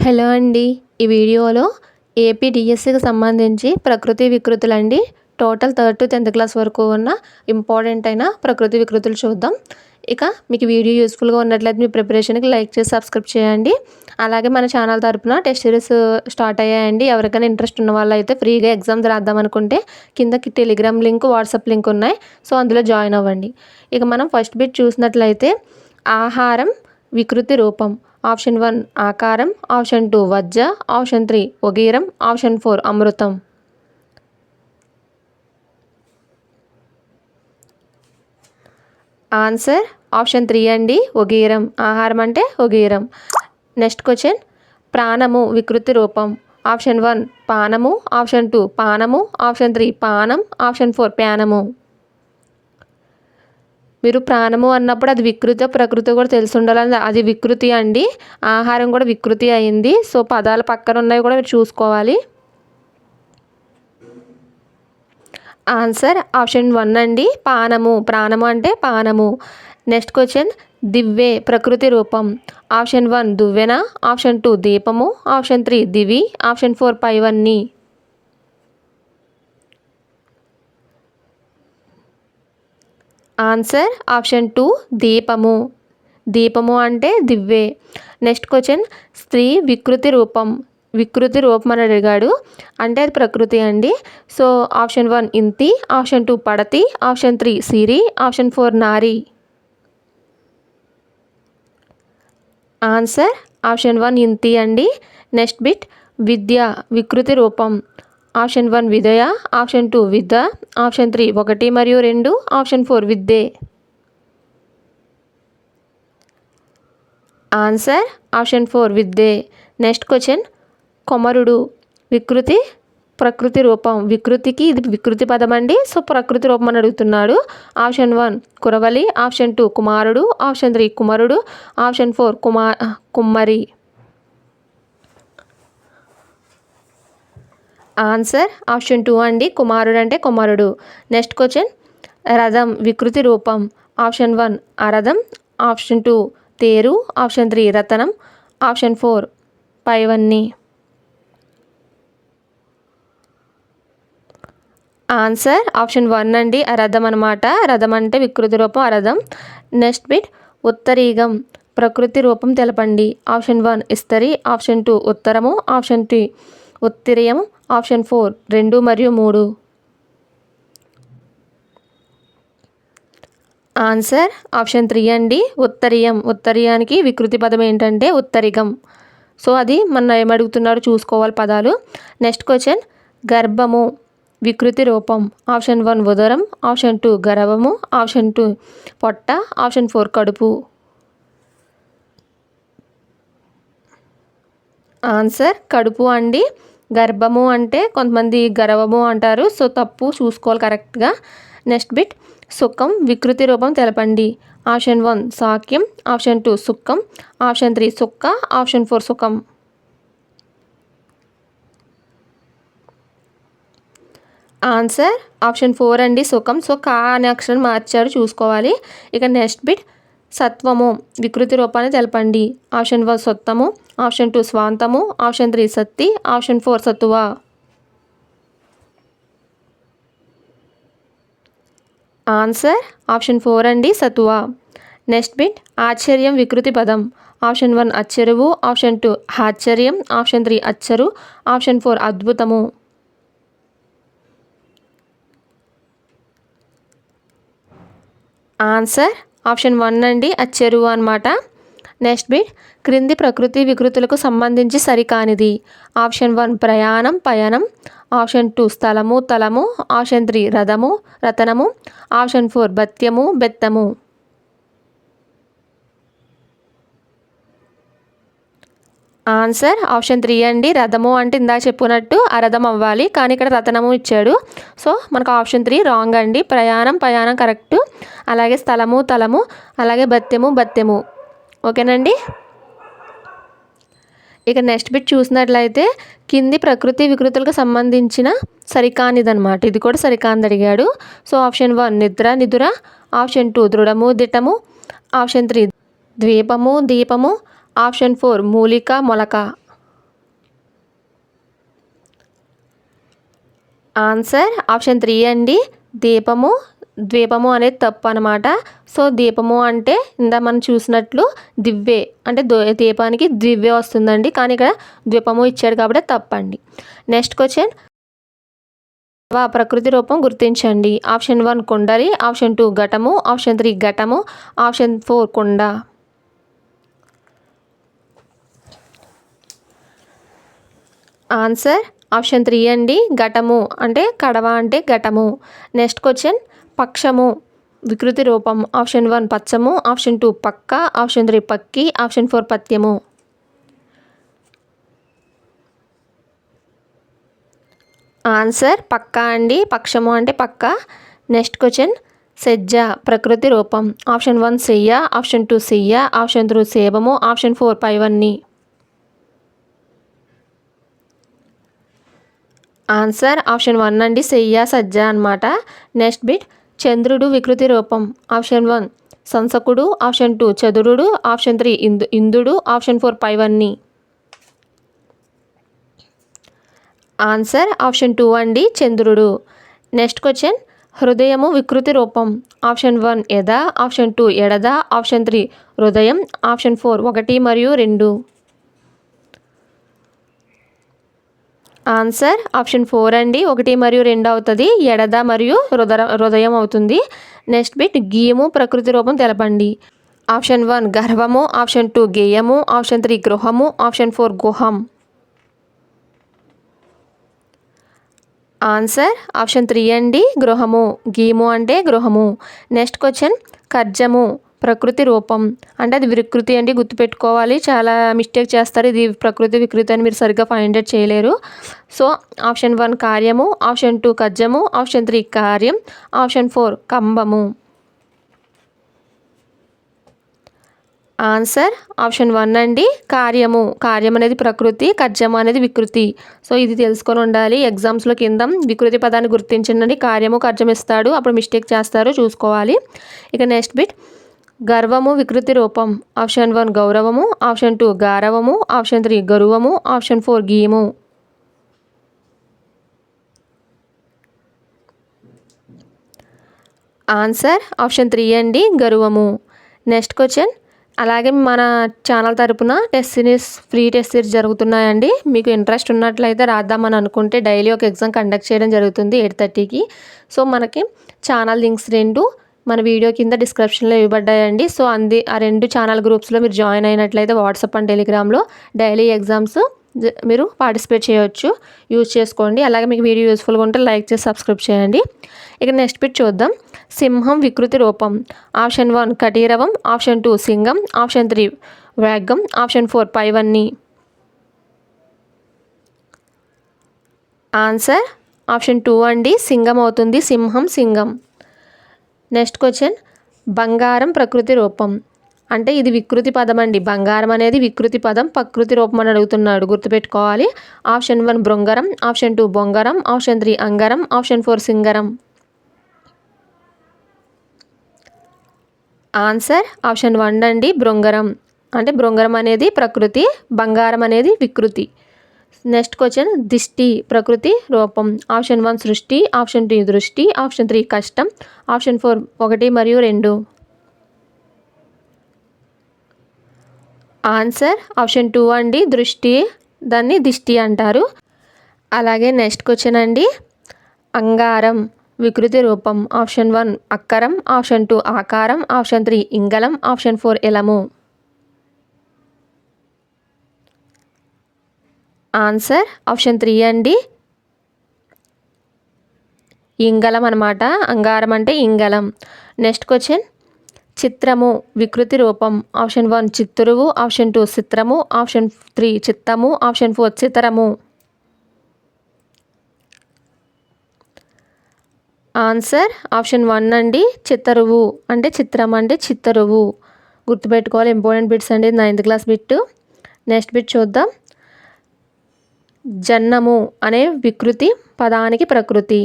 Hello అండి. ఈ వీడియోలో ఏపీ డిఎస్సికి సంబంధించి ప్రకృతి వికృతులండి. Total 3rd to 10th class వరకు ఉన్న ఇంపార్టెంట్ అయిన ప్రకృతి వికృతులు చూద్దాం. ఇక మీకు వీడియో యూస్ఫుల్గా ఉన్నట్లయితే మీ ప్రిపరేషన్కి లైక్ చేసి సబ్స్క్రైబ్ చేయండి. అలాగే మన ఛానల్ తరపున టెస్ట్ సిరీస్ స్టార్ట్ అయ్యాయండి. ఎవరికైనా ఇంట్రెస్ట్ ఉన్న వాళ్ళు అయితే ఫ్రీగా ఎగ్జామ్స్ రాద్దాం అనుకుంటే కిందకి టెలిగ్రామ్ లింక్, వాట్సాప్ లింక్ ఉన్నాయి. సో అందులో జాయిన్ అవ్వండి. ఇక మనం ఫస్ట్ బిట్ చూసినట్లయితే ఆహారం వికృతి రూపం. ఆప్షన్ 1 ఆకారం, ఆప్షన్ 2 వజ్జ, ఆప్షన్ 3 ఒగీరం, ఆప్షన్ 4 అమృతం. ఆన్సర్ ఆప్షన్ 3 అండి, ఒగీరం. ఆహారం అంటే ఒగీరం. నెక్స్ట్ క్వశ్చన్, ప్రాణము వికృతి రూపం. ఆప్షన్ 1 పానము, ఆప్షన్ 2 పానము, ఆప్షన్ 3 పానం, ఆప్షన్ 4 ప్యానము. మీరు ప్రాణము అన్నప్పుడు అది వికృతి ప్రకృతి కూడా తెలిసి ఉండాలని, అది వికృతి అండి. ఆహారం కూడా వికృతి అయింది. సో పదాలు పక్కన ఉన్నవి కూడా మీరు చూసుకోవాలి. ఆన్సర్ ఆప్షన్ 1 అండి, పానము. ప్రాణము అంటే పానము. నెక్స్ట్ క్వశ్చన్, దివ్వే ప్రకృతి రూపం. ఆప్షన్ 1 దువ్వెన, ఆప్షన్ 2 దీపము, ఆప్షన్ 3 దివి, ఆప్షన్ 4 పైవన్నీ. ఆన్సర్ ఆప్షన్ 2 దీపము. దీపము అంటే దివ్వే. నెక్స్ట్ క్వశ్చన్, స్త్రీ వికృతి రూపం. వికృతి రూపం అని అడిగాడు, అంటే అది ప్రకృతి అండి. సో ఆప్షన్ 1 ఇంతి, ఆప్షన్ 2 పడతి, ఆప్షన్ 3 సిరి, ఆప్షన్ 4 నారి. ఆన్సర్ ఆప్షన్ 1 ఇంతి అండి. నెక్స్ట్ బిట్, విద్య వికృతి రూపం. ఆప్షన్ 1 విదయ, ఆప్షన్ 2 విద్య, ఆప్షన్ 3 1 మరియు 2, ఆప్షన్ 4 విద్యే. ఆన్సర్ ఆప్షన్ 4 విద్యే. నెక్స్ట్ క్వశ్చన్, కొమరుడు వికృతి ప్రకృతి రూపం. వికృతికి ఇది వికృతి పదం అండి. సో ప్రకృతి రూపం అని అడుగుతున్నాడు. ఆప్షన్ 1 కురవలి, ఆప్షన్ 2 కుమారుడు, ఆప్షన్ 3 కుమరుడు, ఆప్షన్ 4 కుమ్మరి. ఆన్సర్ ఆప్షన్ 2 అండి, కుమారుడు అంటే కుమారుడు. నెక్స్ట్ క్వశ్చన్, రథం వికృతి రూపం. ఆప్షన్ 1 అరథం, ఆప్షన్ 2 తేరు, ఆప్షన్ 3 రతనం, ఆప్షన్ 4 పైవన్నీ. ఆన్సర్ ఆప్షన్ 1 అండి, అరథం అనమాట. రథం అంటే వికృతి రూపం అరథం. నెక్స్ట్ బిట్, ఉత్తరీగం ప్రకృతి రూపం తెలపండి. ఆప్షన్ 1 ఇస్తరి, ఆప్షన్ 2 ఉత్తరము, ఆప్షన్ 3 ఉత్తరీయం, ఆప్షన్ 4 2 మరియు 3. ఆన్సర్ ఆప్షన్ 3 అండి, ఉత్తరీయం. ఉత్తరీయానికి వికృతి పదం ఏంటంటే ఉత్తరిగం. సో అది మన ఏమడుగుతున్నాడు చూసుకోవాలి పదాలు. నెక్స్ట్ క్వశ్చన్, గర్భము వికృతి రూపం. ఆప్షన్ 1 ఉదరం, ఆప్షన్ 2 గర్భము, ఆప్షన్ 2 పొట్ట, ఆప్షన్ 4 కడుపు. ఆన్సర్ కడుపు అండి. గర్భము అంటే కొంతమంది గర్వము అంటారు. సో తప్పు, చూసుకోవాలి కరెక్ట్గా. నెక్స్ట్ బిట్, సుఖం వికృతి రూపం తెలపండి. ఆప్షన్ 1 సాక్యం, ఆప్షన్ 2 సుఖం, ఆప్షన్ 3 సుక్క, ఆప్షన్ 4 సుఖం. ఆన్సర్ ఆప్షన్ 4 అండి, సుఖం. సో కా అనే అక్షరం మార్చారు, చూసుకోవాలి. ఇక నెక్స్ట్ బిట్, సత్వము వికృతి రూపాన్ని తెలపండి. ఆప్షన్ 1 సొత్తము, ఆప్షన్ 2 స్వాంతము, ఆప్షన్ 3 సత్తి, ఆప్షన్ 4 సత్తువ. ఆన్సర్ ఆప్షన్ 4 అండి, సత్తువ. నెక్స్ట్ బిట్, ఆశ్చర్యం వికృతి పదం. ఆప్షన్ 1 అచ్చరువు, ఆప్షన్ 2 ఆశ్చర్యం, ఆప్షన్ 3 అచ్చరు, ఆప్షన్ 4 అద్భుతము. ఆన్సర్ ఆప్షన్ 1 అండి, అచ్చెరువు అనమాట. నెక్స్ట్ బిట్, క్రింది ప్రకృతి వికృతులకు సంబంధించి సరికానిది. ఆప్షన్ 1 ప్రయాణం పయనం, ఆప్షన్ 2 స్థలము తలము, ఆప్షన్ 3 రథము రతనము, ఆప్షన్ 4 బత్యము బెత్తము. ఆన్సర్ ఆప్షన్ 3 అండి, రథము అంటే ఇందాక చెప్పుకున్నట్టు అరథం అవ్వాలి, కానీ ఇక్కడ రతనము ఇచ్చాడు. సో మనకు ఆప్షన్ 3 రాంగ్ అండి. ప్రయాణం పయాణం కరెక్టు, అలాగే స్థలము తలము, అలాగే బత్యము బత్యము. ఓకేనండి. ఇక నెక్స్ట్ బిట్ చూసినట్లయితే కింది ప్రకృతి వికృతులకు సంబంధించిన సరికానిదనమాట. ఇది కూడా సరికానిది అడిగాడు. సో ఆప్షన్ 1 నిద్ర నిదుర, ఆప్షన్ 2 దృఢము దిట్టము, ఆప్షన్ 3 ద్వీపము దీపము, ఆప్షన్ 4 మూలిక మొలక. ఆన్సర్ ఆప్షన్ 3 అండి. దీపము ద్వీపము అనేది తప్పు అనమాట. సో దీపము అంటే మనం చూసినట్లు దివ్వె అంటే దీపానికి దివ్వె వస్తుందండి. కానీ ఇక్కడ ద్వీపము ఇచ్చాడు కాబట్టి తప్పండి. నెక్స్ట్ క్వశ్చన్, ప్రకృతి రూపం గుర్తించండి. ఆప్షన్ 1 కుండలి, ఆప్షన్ 2 ఘటము, ఆప్షన్ 3 ఘటము, ఆప్షన్ 4 కుండ. ఆన్సర్ ఆప్షన్ 3 అండి. ఘటము అంటే కడవ అంటే ఘటము. నెక్స్ట్ క్వశ్చన్, పక్షము వికృతి రూపం. ఆప్షన్ 1 పచ్చము, ఆప్షన్ 2 పక్క, ఆప్షన్ 3 పక్కి, ఆప్షన్ 4 పత్యము. ఆన్సర్ పక్క అండి. పక్షము అంటే పక్క. నెక్స్ట్ క్వశ్చన్, సెజ్జ ప్రకృతి రూపం. ఆప్షన్ 1 సెయ్య, ఆప్షన్ 2 సెయ్య, ఆప్షన్ 3 సేబము, ఆప్షన్ 4 పైవన్ని. ఆన్సర్ ఆప్షన్ 1 అండి. సెయ్య సజ్జ అనమాట. నెక్స్ట్ బిట్, చంద్రుడు వికృతి రూపం. ఆప్షన్ 1 సంసకుడు, ఆప్షన్ 2 చతురుడు, ఆప్షన్ 3 ఇందుడు, ఆప్షన్ 4 పైవన్ని. ఆన్సర్ ఆప్షన్ 2 అండి. చంద్రుడు. నెక్స్ట్ క్వశ్చన్, హృదయము వికృతి రూపం. ఆప్షన్ 1 ఎద, ఆప్షన్ 2 ఎడద, ఆప్షన్ 3 హృదయం, ఆప్షన్ 4 1 మరియు 2. ఆన్సర్ ఆప్షన్ 4 అండి. 1 మరియు 2 అవుతుంది. ఎడద మరియు హృదయం అవుతుంది. నెక్స్ట్ బిట్, గీయము ప్రకృతి రూపం తెలపండి. ఆప్షన్ 1 గర్వము, ఆప్షన్ 2 గేయము, ఆప్షన్ 3 గృహము, ఆప్షన్ 4 గుహం. ఆన్సర్ ఆప్షన్ 3 అండి. గృహము. గీము అంటే గృహము. నెక్స్ట్ క్వశ్చన్, కర్జము ప్రకృతి రూపం. అంటే అది వికృతి అండి, గుర్తుపెట్టుకోవాలి. చాలా మిస్టేక్ చేస్తారు. ఇది ప్రకృతి వికృతి అని మీరు సరిగ్గా ఫైండ్ అవుట్ చేయలేరు. సో ఆప్షన్ 1 కార్యము, ఆప్షన్ 2 కర్జము, ఆప్షన్ 3 కార్యం, ఆప్షన్ 4 కంబము. ఆన్సర్ ఆప్షన్ 1 అండి. కార్యము. కార్యం అనేది ప్రకృతి, కర్జము అనేది వికృతి. సో ఇది తెలుసుకొని ఉండాలి. ఎగ్జామ్స్లో కింద వికృతి పదాన్ని గుర్తించండి, కార్యము కర్జం ఇస్తాడు, అప్పుడు మిస్టేక్ చేస్తారు, చూసుకోవాలి. ఇక నెక్స్ట్ బిట్, గర్వము వికృతి రూపం. ఆప్షన్ 1 గౌరవము, ఆప్షన్ 2 గారవము, ఆప్షన్ 3 గరువము, ఆప్షన్ 4 గీయము. ఆన్సర్ ఆప్షన్ 3 అండి. గరువము. నెక్స్ట్ క్వశ్చన్, అలాగే మన ఛానల్ తరపున test series free test series జరుగుతున్నాయండి. మీకు ఇంట్రెస్ట్ ఉన్నట్లయితే రాద్దామని అనుకుంటే డైలీ ఒక ఎగ్జామ్ కండక్ట్ చేయడం జరుగుతుంది 8:30కి. సో మనకి ఛానల్ లింక్స్ 2 మన వీడియో కింద డిస్క్రిప్షన్లో ఇవ్వబడ్డాయండి. సో ఆ 2 ఛానల్ గ్రూప్స్లో మీరు జాయిన్ అయినట్లయితే వాట్సాప్ అండ్ టెలిగ్రామ్లో డైలీ ఎగ్జామ్స్ మీరు పార్టిసిపేట్ చేయవచ్చు. యూజ్ చేసుకోండి. అలాగే మీకు వీడియో యూస్ఫుల్గా ఉంటే లైక్ చేసి సబ్స్క్రైబ్ చేయండి. ఇక నెక్స్ట్ బిట్ చూద్దాం. సింహం వికృతి రూపం. ఆప్షన్ 1 కటీరవం, ఆప్షన్ 2 సింగం, ఆప్షన్ 3 వేగం, ఆప్షన్ 4 పైవన్ని. ఆన్సర్ ఆప్షన్ 2 అండి. సింగం అవుతుంది. సింహం సింగం. నెక్స్ట్ క్వశ్చన్, బంగారం ప్రకృతి రూపం. అంటే ఇది వికృతి పదం అండి. బంగారం అనేది వికృతి పదం, ప్రకృతి రూపం అని అడుగుతున్నాడు, గుర్తుపెట్టుకోవాలి. ఆప్షన్ 1 బృంగరం, ఆప్షన్ 2 బొంగరం, ఆప్షన్ 3 అంగరం, ఆప్షన్ 4 సింగరం. ఆన్సర్ ఆప్షన్ 1 అండి. బృంగరం. అంటే బృంగరం అనేది ప్రకృతి, బంగారం అనేది వికృతి. నెక్స్ట్ క్వశ్చన్, దిష్టి ప్రకృతి రూపం. ఆప్షన్ 1 సృష్టి, ఆప్షన్ 2 దృష్టి, ఆప్షన్ 3 కష్టం, ఆప్షన్ 4 1 మరియు 2. ఆన్సర్ ఆప్షన్ 2 అండి. దృష్టి, దాన్ని దిష్టి అంటారు. అలాగే నెక్స్ట్ క్వశ్చన్ అండి, అంగారం వికృతి రూపం. ఆప్షన్ 1 అక్కరం, ఆప్షన్ 2 ఆకారం, ఆప్షన్ 3 ఇంగళం, ఆప్షన్ 4 ఎలము. ఆన్సర్ ఆప్షన్ 3 అండి. ఇంగళం అనమాట. అంగారం అంటే ఇంగళం. నెక్స్ట్ క్వశ్చన్, చిత్రము వికృతి రూపం. ఆప్షన్ 1 చిత్తురువు, ఆప్షన్ 2 చిత్రము, ఆప్షన్ 3 చిత్తము, ఆప్షన్ 4 చితరము. ఆన్సర్ ఆప్షన్ 1 అండి. చిత్తరువు అంటే చిత్రం అంటే చిత్తరువు. గుర్తుపెట్టుకోవాలి. ఇంపార్టెంట్ బిట్స్ అండి. 9th class bit. Next bit చూద్దాం. జన్నము అనే వికృతి పదానికి ప్రకృతి.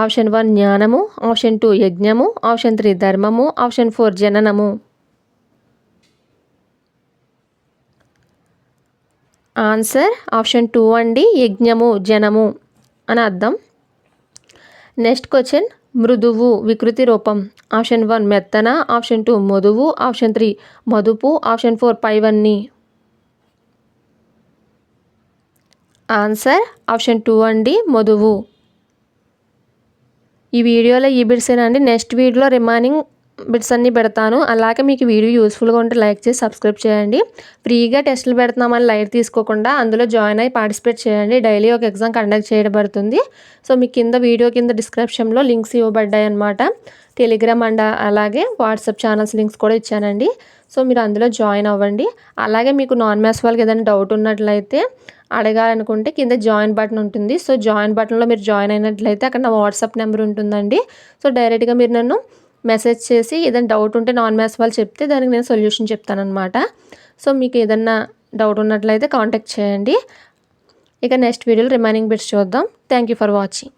ఆప్షన్ 1 జ్ఞానము, ఆప్షన్ 2 యజ్ఞము, ఆప్షన్ 3 ధర్మము, ఆప్షన్ 4 జననము. ఆన్సర్ ఆప్షన్ 2 అండి. యజ్ఞము, జనము అని అర్థం. నెక్స్ట్ క్వశ్చన్ మృదువు వికృతి రూపం. ఆప్షన్ 1 మెత్తన, ఆప్షన్ 2 మధువు, ఆప్షన్ 3 మదుపు, ఆప్షన్ 4 పైవన్నీ. ఆన్సర్ ఆప్షన్ 2 అండి, మధువు. ఈ వీడియోలో ఈ బిట్సేనండి. నెక్స్ట్ వీడియోలో రిమైనింగ్ బిట్స్ అన్నీ పెడతాను. అలాగే మీకు వీడియో యూస్ఫుల్గా ఉంటే లైక్ చేసి సబ్స్క్రైబ్ చేయండి. ఫ్రీగా టెస్టులు పెడుతున్నామని లైట్ తీసుకోకుండా అందులో జాయిన్ అయ్యి పార్టిసిపేట్ చేయండి. డైలీ ఒక ఎగ్జామ్ కండక్ట్ చేయబడుతుంది. సో మీకు కింద వీడియో కింద డిస్క్రిప్షన్లో లింక్స్ ఇవ్వబడ్డాయి అన్నమాట. టెలిగ్రామ్ అండ్ అలాగే వాట్సాప్ ఛానల్స్ లింక్స్ కూడా ఇచ్చానండి. సో మీరు అందులో జాయిన్ అవ్వండి. అలాగే మీకు నాన్ మ్యాథ్స్ వాళ్ళకి ఏదైనా డౌట్ ఉన్నట్లయితే అడగాలనుకుంటే కింద జాయిన్ బటన్ ఉంటుంది. సో జాయిన్ బటన్లో మీరు జాయిన్ అయినట్లయితే అక్కడ నా వాట్సాప్ నెంబర్ ఉంటుందండి. సో డైరెక్ట్గా మీరు నన్ను మెసేజ్ చేసి ఏదైనా డౌట్ ఉంటే నాన్ మ్యాథ్స్ వాళ్ళు చెప్తే దానికి నేను సొల్యూషన్ చెప్తానన్నమాట. సో మీకు ఏదైనా డౌట్ ఉన్నట్లయితే కాంటాక్ట్ చేయండి. ఇక నెక్స్ట్ వీడియోలో రిమైనింగ్ బిట్స్ చూద్దాం. Thank you for watching.